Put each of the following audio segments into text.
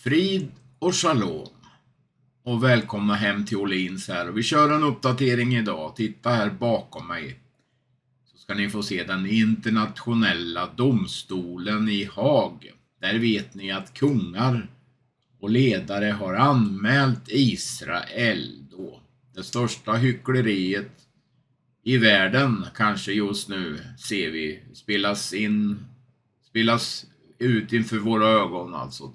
Frid och shalom. Och välkomna hem till Olins här. Vi kör en uppdatering idag. Titta här bakom mig. Så ska ni få se den internationella domstolen i Haag. Där vet ni att kungar och ledare har anmält Israel då. Det största hyckleriet i världen kanske just nu ser vi spelas ut inför våra ögon, alltså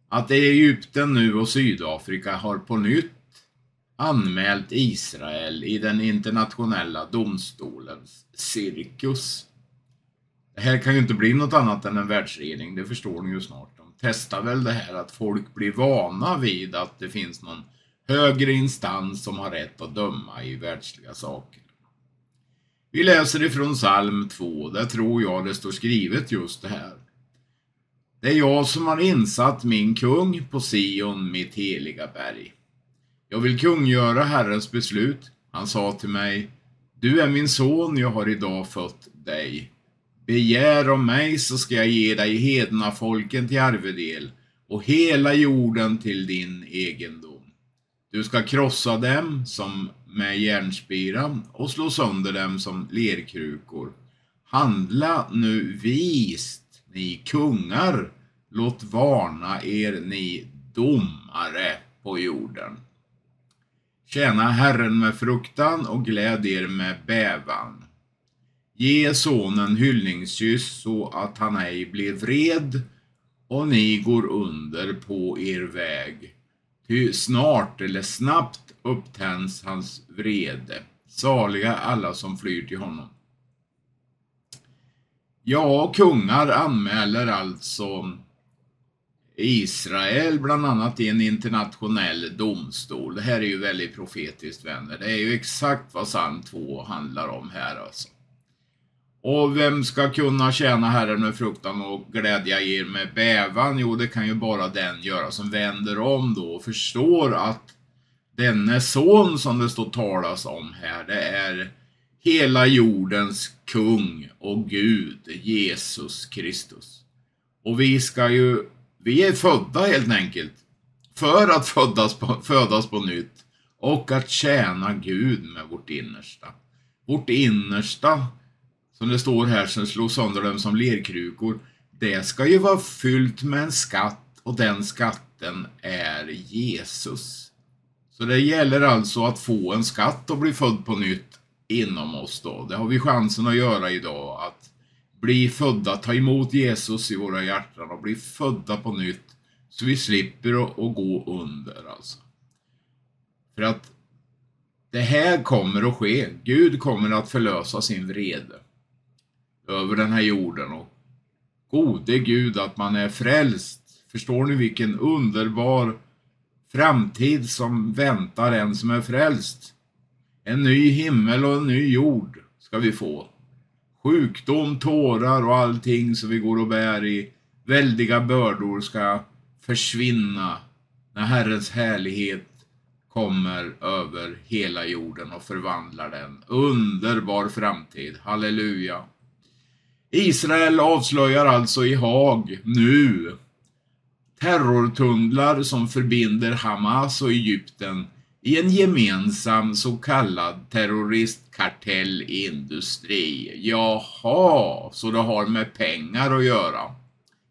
att Egypten nu och Sydafrika har på nytt anmält Israel i den internationella domstolens cirkus. Det här kan ju inte bli något annat än en världsregering, det förstår ni ju snart. De testar väl det här att folk blir vana vid att det finns någon högre instans som har rätt att döma i världsliga saker. Vi läser ifrån psalm 2, där tror jag det står skrivet just det här. Det är jag som har insatt min kung på Sion, mitt heliga berg. Jag vill kungöra Herrens beslut. Han sa till mig, du är min son, jag har idag fött dig. Begär om mig så ska jag ge dig hedna folken till arvedel och hela jorden till din egendom. Du ska krossa dem som med järnspira och slå sönder dem som lerkrukor. Handla nu vist, ni kungar, låt varna er ni domare på jorden. Tjäna Herren med fruktan och gläd er med bävan. Ge sonen hyllningskyss så att han ej blir vred och ni går under på er väg. Ty snart eller snabbt upptänds hans vrede. Saliga alla som flyr till honom. Ja, kungar anmäler alltså Israel bland annat i en internationell domstol. Det här är ju väldigt profetiskt, vänner. Det är ju exakt vad psalm 2 handlar om här alltså. Och vem ska kunna tjäna Herren med fruktan och glädja er med bävan? Jo, det kan ju bara den göra som vänder om då och förstår att denne son som det står talas om här, det är hela jordens kung och Gud, Jesus Kristus. Och vi är födda helt enkelt för att födas på nytt och att tjäna Gud med vårt innersta. Vårt innersta, som det står här, som slår sönder dem som lerkrukor, det ska ju vara fyllt med en skatt och den skatten är Jesus. Så det gäller alltså att få en skatt och bli född på nytt inom oss då. Det har vi chansen att göra idag, att bli födda, ta emot Jesus i våra hjärtan och bli födda på nytt så vi slipper att gå under alltså. För att det här kommer att ske. Gud kommer att förlösa sin vrede över den här jorden och gode Gud att man är frälst. Förstår ni vilken underbar framtid som väntar en som är frälst? En ny himmel och en ny jord ska vi få. Sjukdom, tårar och allting som vi går och bär i väldiga bördor ska försvinna när Herrens härlighet kommer över hela jorden och förvandlar den. Underbar framtid. Halleluja. Israel avslöjar alltså i Haag nu terrortunnlar som förbinder Hamas och Egypten i en gemensam så kallad terroristkartellindustri. Jaha, så det har med pengar att göra.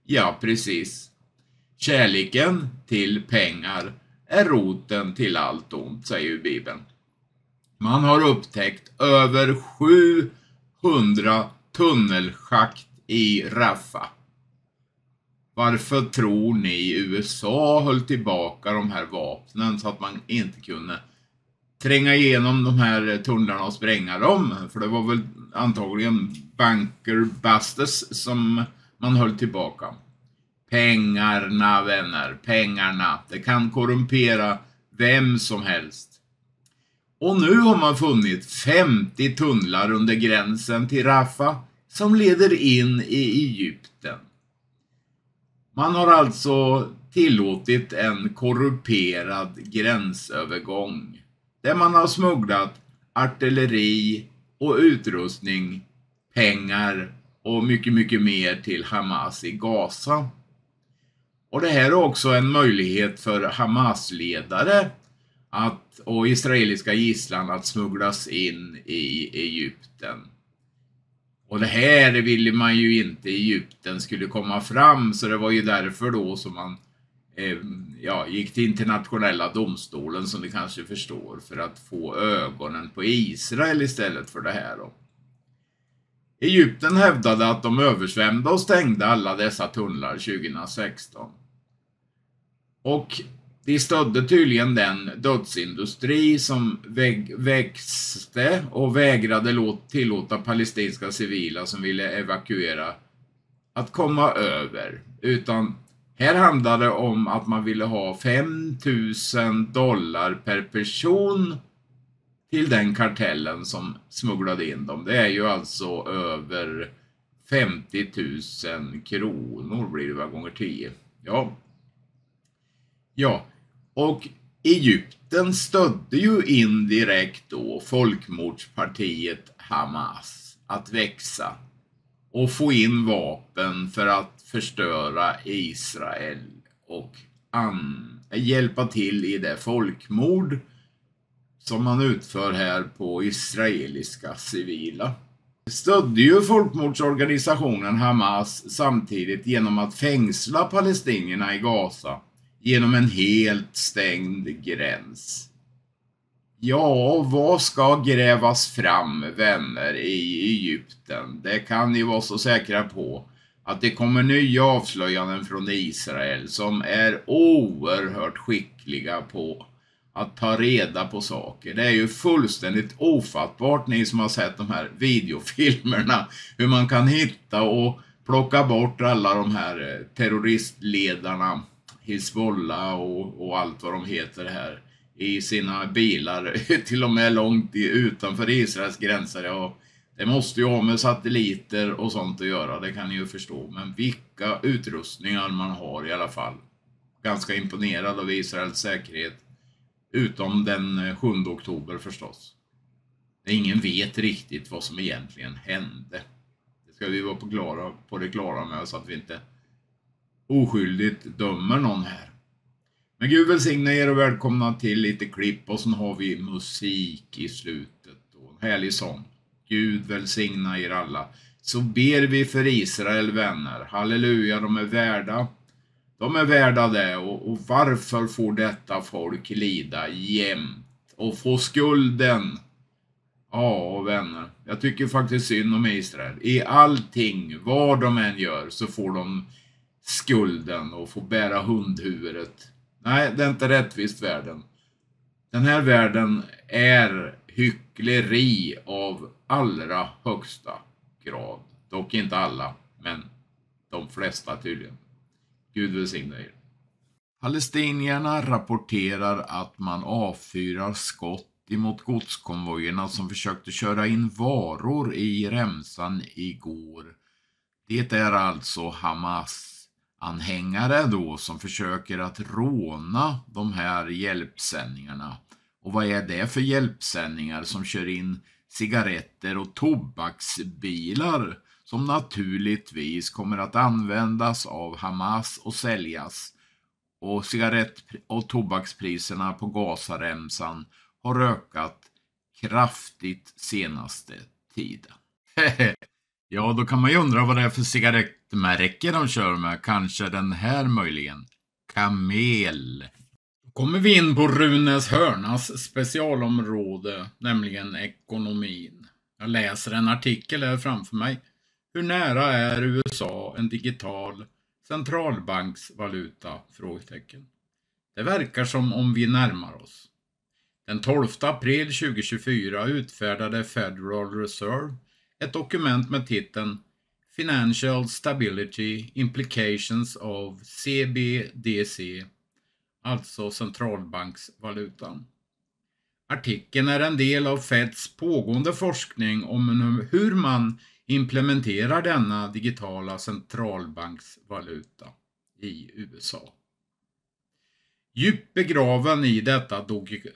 Ja, precis. Kärleken till pengar är roten till allt ont, säger ju Bibeln. Man har upptäckt över 700 tunnelschakt i Rafah. Varför tror ni USA höll tillbaka de här vapnen så att man inte kunde tränga igenom de här tunnlarna och spränga dem? För det var väl antagligen bunker busters som man höll tillbaka. Pengarna, vänner, pengarna. Det kan korrumpera vem som helst. Och nu har man funnit 50 tunnlar under gränsen till Rafah som leder in i Egypten. Man har alltså tillåtit en korrumperad gränsövergång där man har smugglat artilleri och utrustning, pengar och mycket, mycket mer till Hamas i Gaza. Och det här är också en möjlighet för Hamas-ledare och israeliska gisslan att smugglas in i Egypten. Och det här ville man ju inte Egypten skulle komma fram, så det var ju därför då som man gick till internationella domstolen, som ni kanske förstår, för att få ögonen på Israel istället för det här då. Egypten hävdade att de översvämde och stängde alla dessa tunnlar 2016. Och de stödde tydligen den dödsindustri som växte och vägrade tillåta palestinska civila som ville evakuera att komma över. Utan här handlade det om att man ville ha $5,000 per person till den kartellen som smugglade in dem. Det är ju alltså över 50 000 kronor blir det gånger 10. Ja, och Egypten stödde ju indirekt då folkmordspartiet Hamas att växa och få in vapen för att förstöra Israel och hjälpa till i det folkmord som man utför här på israeliska civila. Stödde ju folkmordsorganisationen Hamas samtidigt genom att fängsla palestinierna i Gaza genom en helt stängd gräns. Ja, vad ska grävas fram, vänner, i Egypten? Det kan ni vara så säkra på att det kommer nya avslöjanden från Israel som är oerhört skickliga på att ta reda på saker. Det är ju fullständigt ofattbart, ni som har sett de här videofilmerna, hur man kan hitta och plocka bort alla de här terroristledarna, Hezbollah och allt vad de heter här, i sina bilar, till och med långt utanför Israels gränser. Ja, det måste ju ha med satelliter och sånt att göra, det kan ni ju förstå. Men vilka utrustningar man har i alla fall. Ganska imponerad av Israels säkerhet. Utom den 7 oktober förstås. Ingen vet riktigt vad som egentligen hände. Det ska vi vara på det klara med, så att vi inte oskyldigt dömer någon här. Men Gud välsigna er och välkomna till lite klipp, och sen har vi musik i slutet och en härlig sång. Gud välsigna er alla. Så ber vi för Israel, vänner. Halleluja, de är värda. De är värda det, och varför får detta folk lida jämt och få skulden? Ja, vänner, jag tycker faktiskt synd om Israel. I allting, vad de än gör, så får de skulden och får bära hundhuvudet. Nej, det är inte rättvist världen. Den här världen är hyckleri av allra högsta grad. Dock inte alla, men de flesta tydligen. Gud välsigna er. Palestinierna rapporterar att man avfyrar skott emot godskonvojerna som försökte köra in varor i remsan igår. Det är alltså Hamas-anhängare då som försöker att råna de här hjälpsändningarna. Och vad är det för hjälpsändningar som kör in cigaretter och tobaksbilar som naturligtvis kommer att användas av Hamas och säljas? Och cigarett- och tobakspriserna på Gazaremsan har ökat kraftigt senaste tiden. Ja, då kan man ju undra vad det är för cigarettmärke de kör med. Kanske den här möjligen. Kamel. Då kommer vi in på Runes Hörnas specialområde, nämligen ekonomin. Jag läser en artikel här framför mig. Hur nära är USA en digital centralbanksvaluta? Frågetecken. Det verkar som om vi närmar oss. Den 12 april 2024 utfärdade Federal Reserve ett dokument med titeln Financial Stability Implications of CBDC, alltså centralbanksvalutan. Artikeln är en del av Feds pågående forskning om hur man implementerar denna digitala centralbanksvaluta i USA. Djupt begraven i detta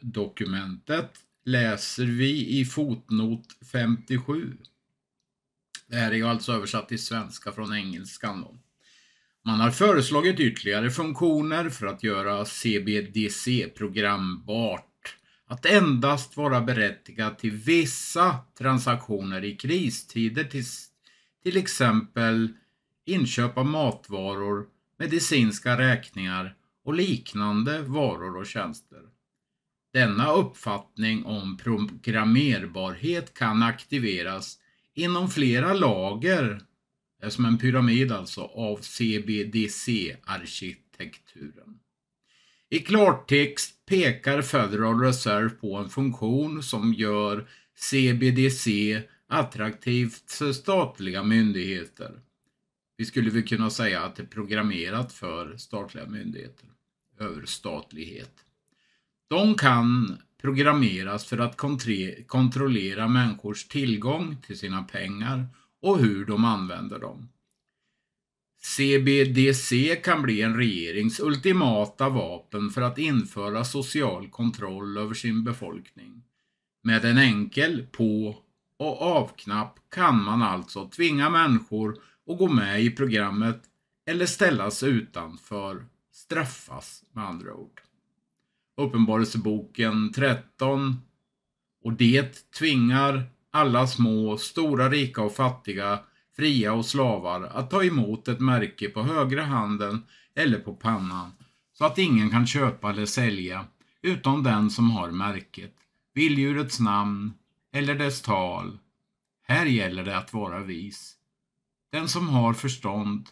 dokumentet läser vi i fotnot 57. Det här är ju alltså översatt till svenska från engelskan då. Man har föreslagit ytterligare funktioner för att göra CBDC programbart. Att endast vara berättigad till vissa transaktioner i kristider, till exempel inköp av matvaror, medicinska räkningar och liknande varor och tjänster. Denna uppfattning om programmerbarhet kan aktiveras inom flera lager, det är som en pyramid alltså, av CBDC-arkitekturen. I klartext pekar Federal Reserve på en funktion som gör CBDC attraktivt för statliga myndigheter. Vi skulle väl kunna säga att det är programmerat för statliga myndigheter, överstatlighet. De kan programmeras för att kontrollera människors tillgång till sina pengar och hur de använder dem. CBDC kan bli en regerings ultimata vapen för att införa social kontroll över sin befolkning. Med en enkel på- och avknapp kan man alltså tvinga människor att gå med i programmet eller ställas utanför, straffas med andra ord. Uppenbarelseboken 13, och det tvingar alla små, stora, rika och fattiga, fria och slavar att ta emot ett märke på högra handen eller på pannan, så att ingen kan köpa eller sälja utom den som har märket, vilddjurets namn eller dess tal. Här gäller det att vara vis. Den som har förstånd,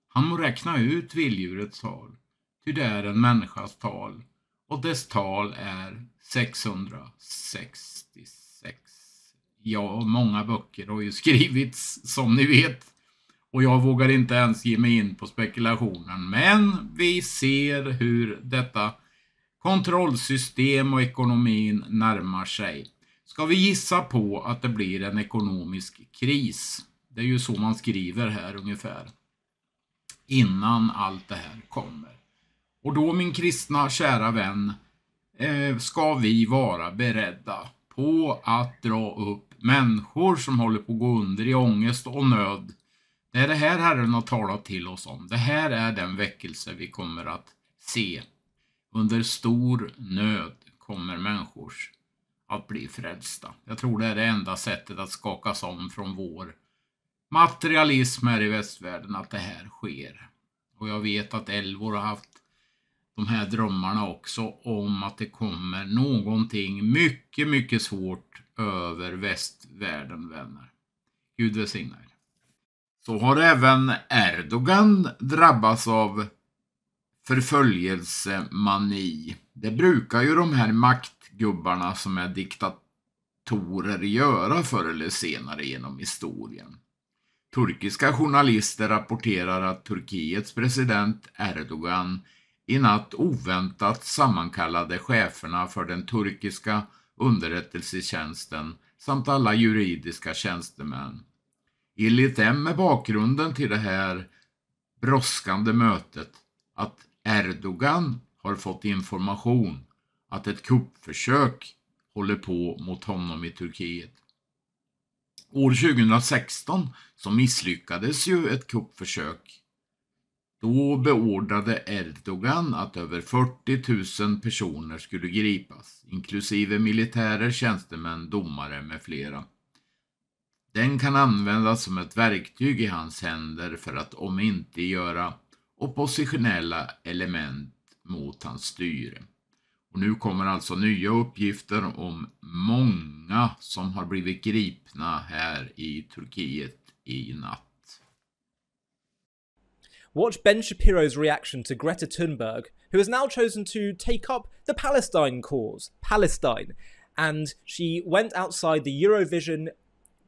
han må räkna ut vilddjurets tal, ty det är en människas tal, och dess tal är 666. Ja, många böcker har ju skrivits som ni vet, och jag vågar inte ens ge mig in på spekulationen, men vi ser hur detta kontrollsystem och ekonomin närmar sig. Ska vi gissa på att det blir en ekonomisk kris? Det är ju så man skriver här ungefär, innan allt det här kommer. Och då, min kristna kära vän, ska vi vara beredda på att dra upp människor som håller på att gå under i ångest och nöd. Det är det här Herren har talat till oss om. Det här är den väckelse vi kommer att se. Under stor nöd kommer människor att bli frälsta. Jag tror det är det enda sättet att skakas om från vår materialism här i västvärlden, att det här sker. Och jag vet att Elvor har haft de här drömmarna också om att det kommer någonting mycket, mycket svårt över västvärlden, vänner. Gud välsigna er. Så har även Erdogan drabbats av förföljelsemani. Det brukar ju de här maktgubbarna som är diktatorer göra förr eller senare genom historien. Turkiska journalister rapporterar att Turkiets president Erdogan i natt oväntat sammankallade cheferna för den turkiska underrättelsetjänsten samt alla juridiska tjänstemän. Enligt dem är bakgrunden till det här brådskande mötet att Erdogan har fått information att ett kuppförsök håller på mot honom i Turkiet. År 2016 så misslyckades ju ett kuppförsök. Då beordrade Erdogan att över 40 000 personer skulle gripas, inklusive militärer, tjänstemän, domare med flera. Den kan användas som ett verktyg i hans händer för att omintetgöra oppositionella element mot hans styre. Och nu kommer alltså nya uppgifter om många som har blivit gripna här i Turkiet i natt. Watch Ben Shapiro's reaction to Greta Thunberg, who has now chosen to take up the Palestine cause, Palestine. And she went outside the Eurovision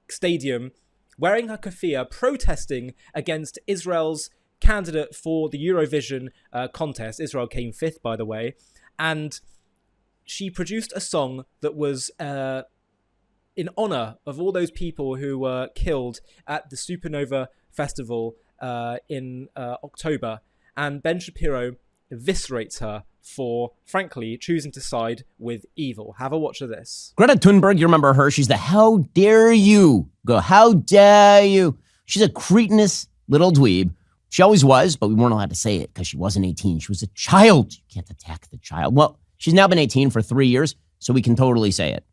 stadium wearing her keffiyeh, protesting against Israel's candidate for the Eurovision contest. Israel came fifth, by the way. And she produced a song that was in honor of all those people who were killed at the Supernova Festival in October. And Ben Shapiro eviscerates her for, frankly, choosing to side with evil. Have a watch of this. Greta Thunberg, you remember her? She's the how dare you. Go, how dare you. She's a cretinous little dweeb She always was, but we weren't allowed to say it because she wasn't 18. She was a child. You can't attack the child. Well, she's now been 18 for 3 years, so we can totally say it.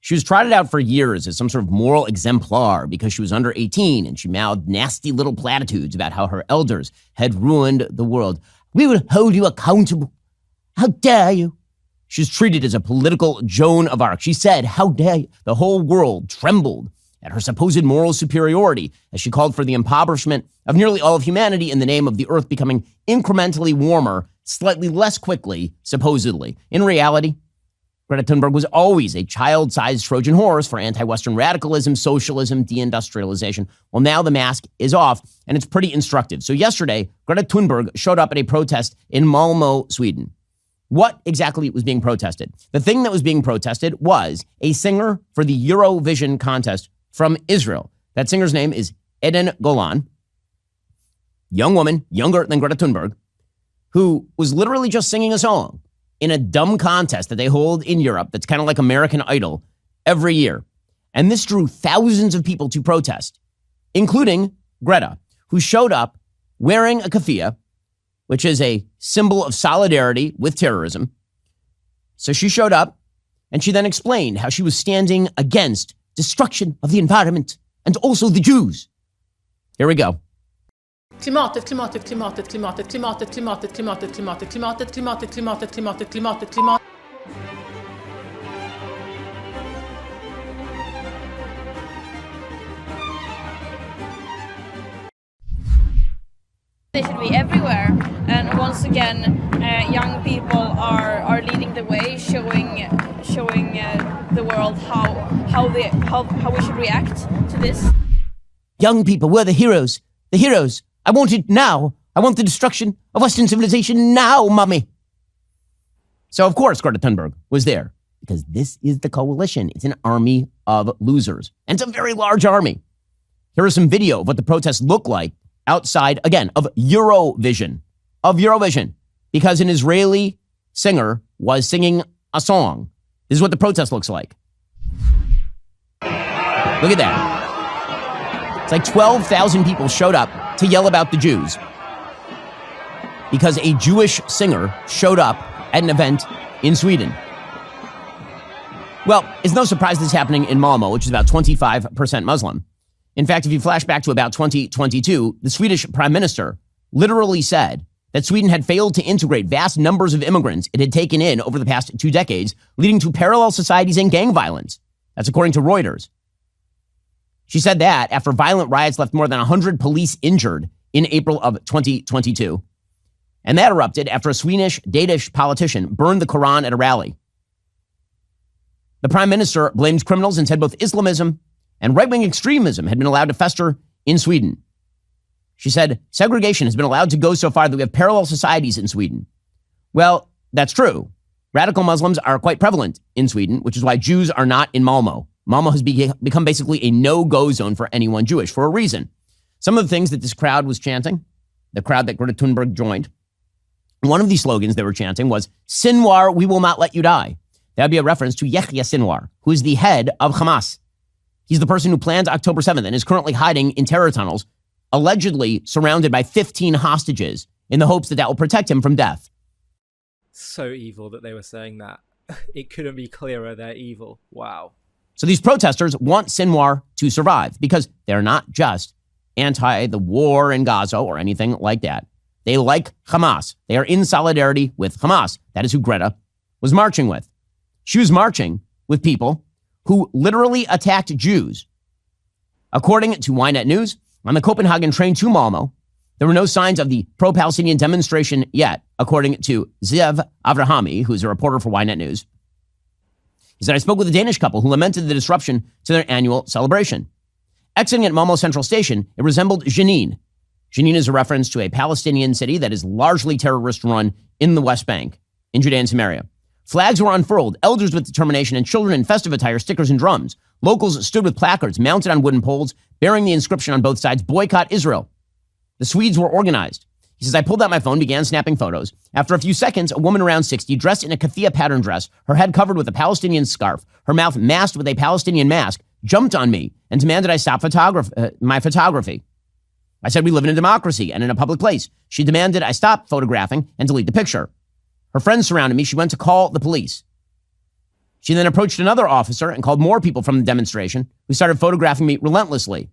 She was trotted out for years as some sort of moral exemplar because she was under 18 and she mouthed nasty little platitudes about how her elders had ruined the world. We will hold you accountable. How dare you? She was treated as a political Joan of Arc. She said, how dare you? The whole world trembled at her supposed moral superiority as she called for the impoverishment of nearly all of humanity in the name of the earth becoming incrementally warmer, slightly less quickly, supposedly. In reality, Greta Thunberg was always a child-sized Trojan horse for anti-Western radicalism, socialism, deindustrialization. Well, now the mask is off, and it's pretty instructive. So yesterday, Greta Thunberg showed up at a protest in Malmö, Sweden. What exactly was being protested? The thing that was being protested was a singer for the Eurovision contest from Israel. That singer's name is Eden Golan. Young woman, younger than Greta Thunberg, who was literally just singing a song in a dumb contest that they hold in Europe that's kind of like American Idol every year. And this drew thousands of people to protest, including Greta, who showed up wearing a keffiyeh, which is a symbol of solidarity with terrorism. So she showed up and she then explained how she was standing against destruction of the environment and also the Jews. Here we go. Klimatet, klimatet, klimatet, klimatet, klimatet, klimatet, klimatet, klimatet, klimatet, klimatet, klimatet, klimatet, klimatet, klimatet. They should be everywhere, and once again, young people are leading the way, showing the world how we should react to this. Young people, we're the heroes. The heroes. I want it now. I want the destruction of Western civilization now, mommy. So, of course, Greta Thunberg was there because this is the coalition. It's an army of losers. And it's a very large army. Here is some video of what the protests look like outside, again, of Eurovision. Because an Israeli singer was singing a song. This is what the protest looks like. Look at that. It's like 12,000 people showed up to yell about the Jews because a Jewish singer showed up at an event in Sweden. Well, it's no surprise this is happening in Malmö, which is about 25% Muslim. In fact, if you flash back to about 2022, the Swedish prime minister literally said that Sweden had failed to integrate vast numbers of immigrants it had taken in over the past 2 decades, leading to parallel societies and gang violence. That's according to Reuters. She said that after violent riots left more than 100 police injured in April of 2022. And that erupted after a Swedish Danish politician burned the Quran at a rally. The prime minister blamed criminals and said both Islamism and right-wing extremism had been allowed to fester in Sweden. She said segregation has been allowed to go so far that we have parallel societies in Sweden. Well, that's true. Radical Muslims are quite prevalent in Sweden, which is why Jews are not in Malmö. Malmö has become basically a no-go zone for anyone Jewish for a reason. Some of the things that this crowd was chanting, the crowd that Greta Thunberg joined, one of these slogans they were chanting was, Sinwar, we will not let you die. That would be a reference to Yahya Sinwar, who is the head of Hamas. He's the person who planned October 7th and is currently hiding in terror tunnels, allegedly surrounded by 15 hostages in the hopes that that will protect him from death. So evil that they were saying that. It couldn't be clearer they're evil. Wow. So these protesters want Sinwar to survive because they're not just anti the war in Gaza or anything like that. They like Hamas. They are in solidarity with Hamas. That is who Greta was marching with. She was marching with people who literally attacked Jews. According to Ynet News, on the Copenhagen train to Malmö, there were no signs of the pro-Palestinian demonstration yet, according to Zev Avrahami, who's a reporter for Ynet News. He said, I spoke with a Danish couple who lamented the disruption to their annual celebration. Exiting at Malmö Central Station, it resembled Jenin. Jenin is a reference to a Palestinian city that is largely terrorist-run in the West Bank, in Judea and Samaria. Flags were unfurled, elders with determination, and children in festive attire, stickers, and drums. Locals stood with placards mounted on wooden poles, bearing the inscription on both sides, Boycott Israel. The Swedes were organized. He says, I pulled out my phone, began snapping photos. After a few seconds, a woman around 60, dressed in a keffiyeh pattern dress, her head covered with a Palestinian scarf, her mouth masked with a Palestinian mask, jumped on me and demanded I stop my photography. I said we live in a democracy and in a public place. She demanded I stop photographing and delete the picture. Her friends surrounded me. She went to call the police. She then approached another officer and called more people from the demonstration who started photographing me relentlessly.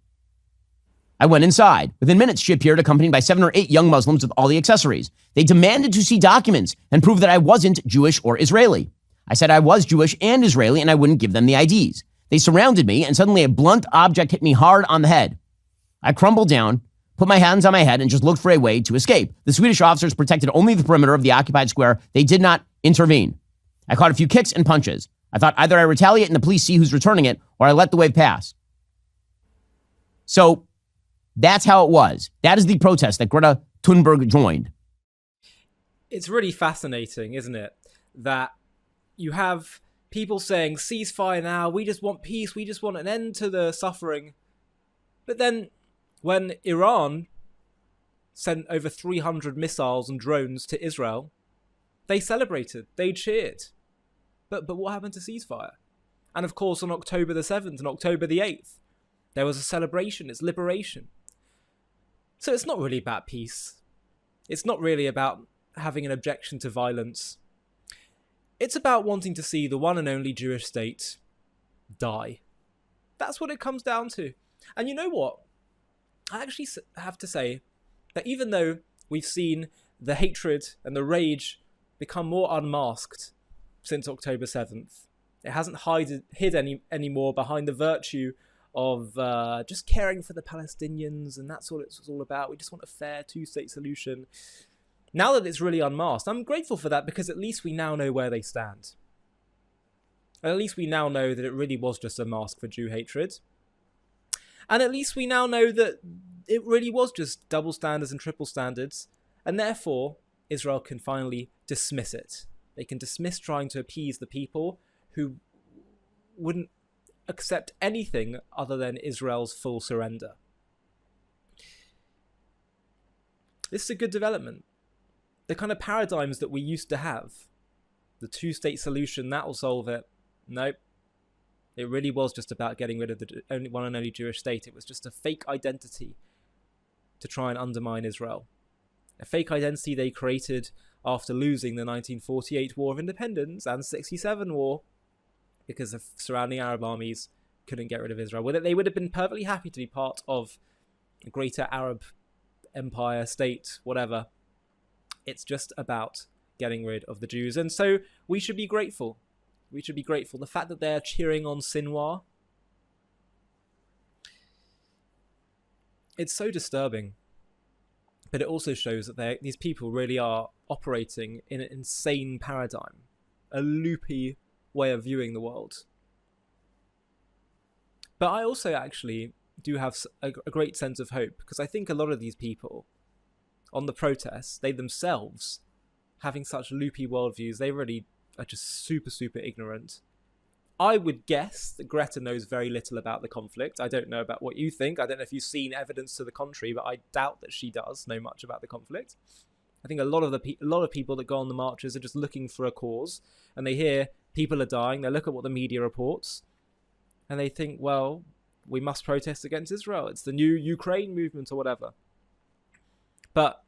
I went inside. Within minutes, she appeared accompanied by 7 or 8 young Muslims with all the accessories. They demanded to see documents and prove that I wasn't Jewish or Israeli. I said I was Jewish and Israeli and I wouldn't give them the IDs. They surrounded me and suddenly a blunt object hit me hard on the head. I crumbled down, put my hands on my head and just looked for a way to escape. The Swedish officers protected only the perimeter of the occupied square. They did not intervene. I caught a few kicks and punches. I thought either I retaliate and the police see who's returning it or I let the wave pass. So that's how it was. That is the protest that Greta Thunberg joined. It's really fascinating, isn't it? That you have people saying, ceasefire now, we just want peace, we just want an end to the suffering. But then when Iran sent over 300 missiles and drones to Israel, they celebrated, they cheered. But what happened to ceasefire? And of course, on October the 7th and October the 8th, there was a celebration, it's liberation. So it's not really about peace. It's not really about having an objection to violence. It's about wanting to see the one and only Jewish state die. That's what it comes down to. And you know what? I actually have to say that even though we've seen the hatred and the rage become more unmasked since October 7th, it hasn't hid any more behind the virtue of just caring for the Palestinians, and that's what it's all about. We just want a fair two-state solution. Now that it's really unmasked, I'm grateful for that because at least we now know where they stand. And at least we now know that it really was just a mask for Jew hatred. And at least we now know that it really was just double standards and triple standards, and therefore Israel can finally dismiss it. They can dismiss trying to appease the people who wouldn't accept anything other than Israel's full surrender. This is a good development. The kind of paradigms that we used to have, the two-state solution, that will solve it. Nope. It really was just about getting rid of the one and only Jewish state. It was just a fake identity to try and undermine Israel. A fake identity they created after losing the 1948 War of Independence and 67 War because the surrounding Arab armies couldn't get rid of Israel. They would have been perfectly happy to be part of a greater Arab empire, state, whatever. It's just about getting rid of the Jews. And so we should be grateful. We should be grateful. The fact that they're cheering on Sinwar, it's so disturbing. But it also shows that these people really are operating in an insane paradigm, a loopy way of viewing the world. But I also actually do have a great sense of hope, because I think a lot of these people on the protests, they themselves, having such loopy worldviews, they really are just super, super ignorant. I would guess that Greta knows very little about the conflict. I don't know about what you think. I don't know if you've seen evidence to the contrary, but I doubt that she does know much about the conflict. I think a lot of people that go on the marches are just looking for a cause, and they hear people are dying. They look at what the media reports, and they think, well, we must protest against Israel. It's the new Ukraine movement or whatever. But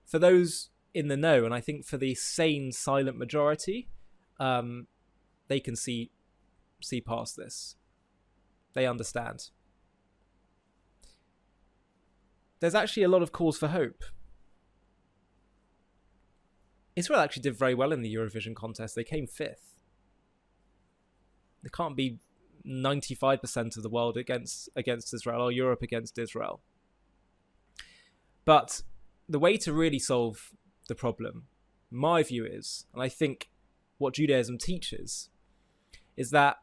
for those in the know, and I think for the sane, silent majority, they can see past this. They understand. There's actually a lot of cause for hope. Israel actually did very well in the Eurovision contest. They came 5th. There can't be 95% of the world against Israel, or Europe against Israel. But the way to really solve the problem, my view is, and I think what Judaism teaches, is that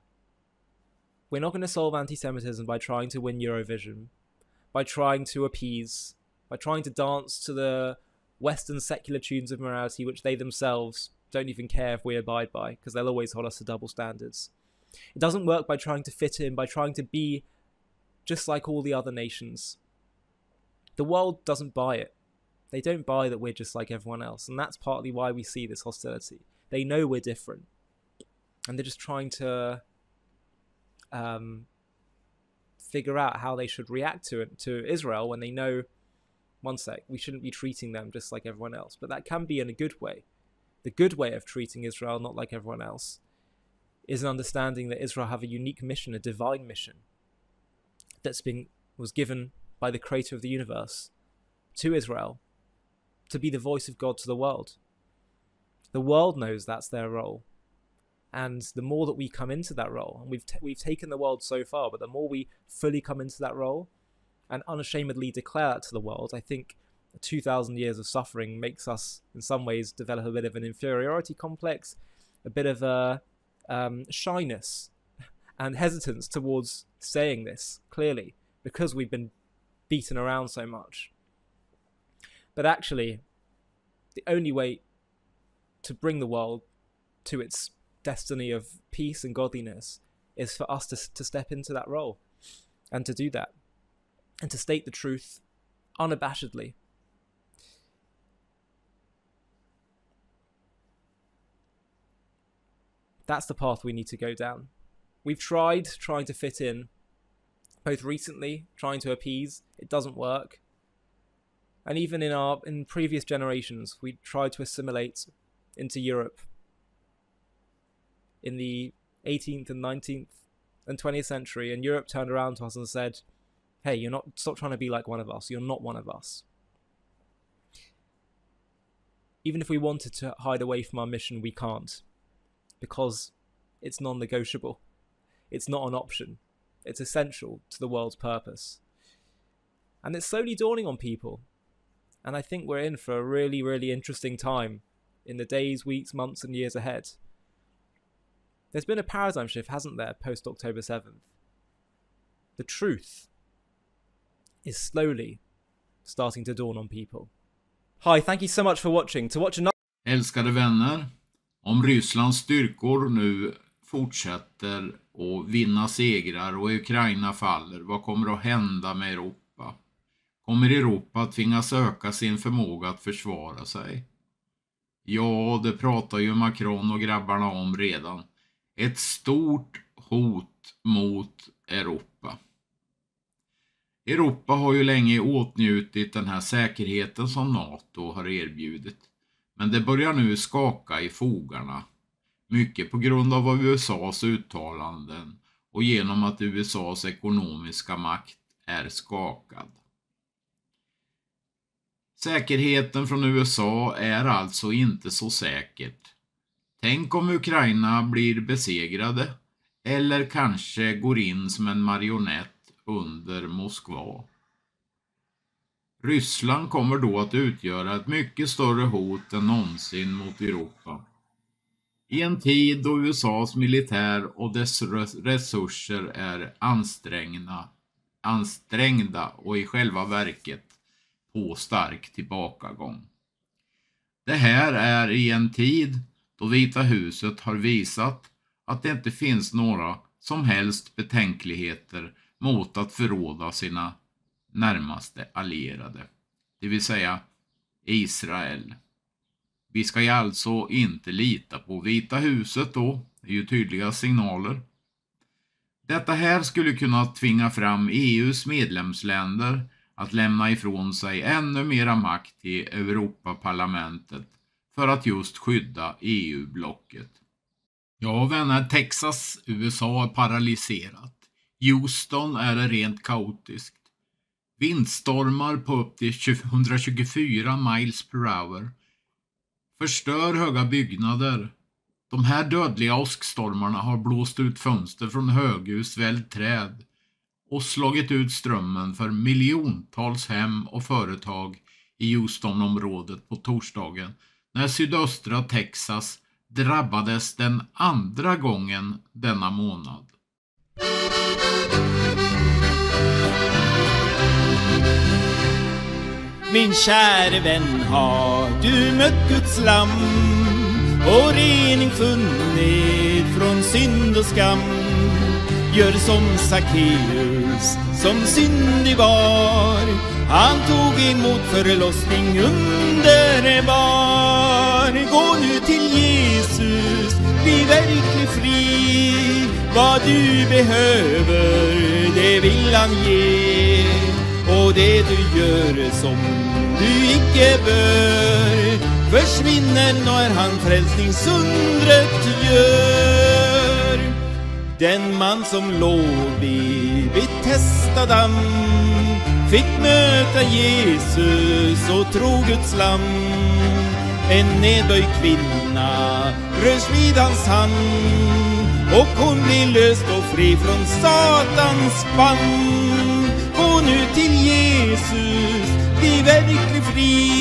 we're not going to solve anti-Semitism by trying to win Eurovision, by trying to appease, by trying to dance to the Western secular tunes of morality, which they themselves don't even care if we abide by, because they'll always hold us to double standards. It doesn't work by trying to fit in, by trying to be just like all the other nations. The world doesn't buy it. They don't buy that we're just like everyone else, and that's partly why we see this hostility. They know we're different, and they're just trying to figure out how they should react to Israel when they know one sec, we shouldn't be treating them just like everyone else. But that can be in a good way. The good way of treating Israel not like everyone else is an understanding that Israel have a unique mission, a divine mission, was given by the creator of the universe to Israel to be the voice of God to the world. The world knows that's their role. And the more that we come into that role, and we've taken the world so far, but the more we fully come into that role and unashamedly declare that to the world, I think 2,000 years of suffering makes us, in some ways, develop a bit of an inferiority complex, a bit of a shyness and hesitance towards saying this clearly, because we've been beaten around so much. But actually, the only way to bring the world to its destiny of peace and godliness is for us to step into that role and to do that and to state the truth unabashedly. That's the path we need to go down. We've trying to fit in, both recently, trying to appease. It doesn't work. And even in previous generations, we tried to assimilate into Europe in the 18th and 19th and 20th century, and Europe turned around to us and said, hey, stop trying to be like one of us. You're not one of us. Even if we wanted to hide away from our mission, we can't, because it's non-negotiable. It's not an option. It's essential to the world's purpose. And it's slowly dawning on people. And I think we're in for a really, really interesting time in the days, weeks, months, and years ahead. There's been a paradigm shift, hasn't there, post-October 7th? The truth is slowly starting to dawn on people. Hi, thank you so much for watching. To watch another... Älskade vänner, om Rysslands styrkor nu fortsätter att vinna segrar och Ukraina faller, vad kommer att hända med Europa? Kommer Europa att tvingas öka sin förmåga att försvara sig? Ja, det pratar ju Macron och grabbarna om redan. Ett stort hot mot Europa. Europa har ju länge åtnjutit den här säkerheten som NATO har erbjudit. Men det börjar nu skaka i fogarna. Mycket på grund av USAs uttalanden och genom att USAs ekonomiska makt är skakad. Säkerheten från USA är alltså inte så säkert. Tänk om Ukraina blir besegrade eller kanske går in som en marionett under Moskva. Ryssland kommer då att utgöra ett mycket större hot än någonsin mot Europa. I en tid då USAs militär och dess resurser är ansträngda och i själva verket på stark tillbakagång. Det här är i en tid då Vita huset har visat att det inte finns några som helst betänkligheter mot att förråda sina närmaste allierade, det vill säga Israel. Vi ska ju alltså inte lita på Vita huset då, det är ju tydliga signaler. Detta här skulle kunna tvinga fram EUs medlemsländer att lämna ifrån sig ännu mera makt till Europaparlamentet för att just skydda EU-blocket. Ja vänner, Texas, USA är paralyserat. Houston är det rent kaotiskt. Vindstormar på upp till 124 miles per hour. Förstör höga byggnader. De här dödliga åskstormarna har blåst ut fönster från höghus, vällt träd och slagit ut strömmen för miljontals hem och företag i Houstonområdet på torsdagen när sydöstra Texas drabbades den andra gången denna månad. Min käre vän, har du mött Guds lamm och rening funnit från synd och skam? Gör som Sackeus, som syndig var. Han tog emot förlossning underbar. Gå nu till Jesus, bli verkligt fri. Vad du behöver, det vill han ge. Och det du gör som du icke bör, försvinner när han frälsningsundret gör. Den man som låg vid Betesda damm fick möta Jesus och tro Guds lamm. En nedböjd kvinna rörs vid hans hand, och hon blir löst och fri från Satans band. Gå nu till Jesus, bli verkligt fri.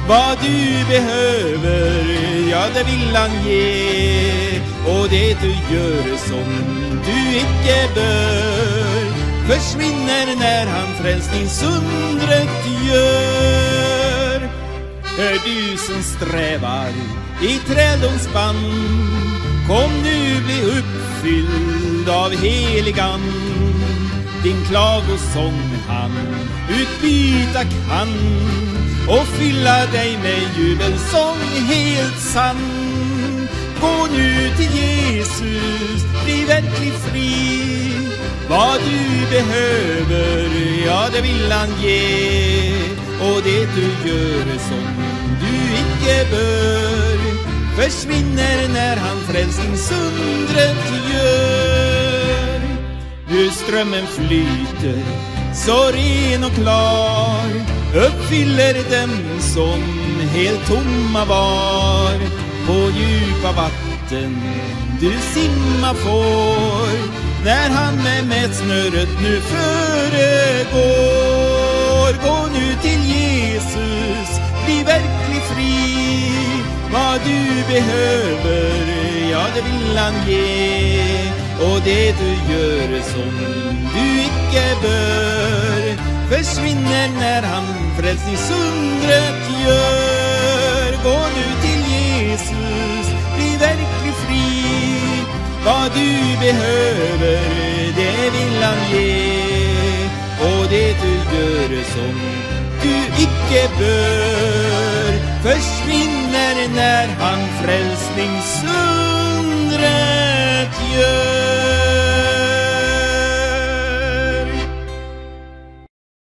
Vad du behöver, ja det vill han ge. Och det du gör som du icke bör, försvinner när han frälsningsundret gör. Hör du som strävar i träldomsband, kom nu bli uppfylld av heligan. Din klagosång han utbyta kan, och fylla dig med jubelsång helt sann. Gå nu till Jesus, bli verkligt fri. Vad du behöver, ja det vill han ge. Och det du gör som du icke bör, försvinner när han frälsningsundret gör. Nu strömmen flyter så ren och klar, uppfyller dem som helt tomma var. På djupa vatten du simma får, när han med mätsnöret nu föregår. Gå nu till Jesus, bli verkligt fri. Vad du behöver, ja det vill han ge. Och det du gör som du icke bör, försvinner när han frälsningsundret gör. Gå nu till Jesus, bli verkligt fri. Vad du behöver, det vill han ge. Och det du gör som du icke bör, försvinner när han frälsningsundret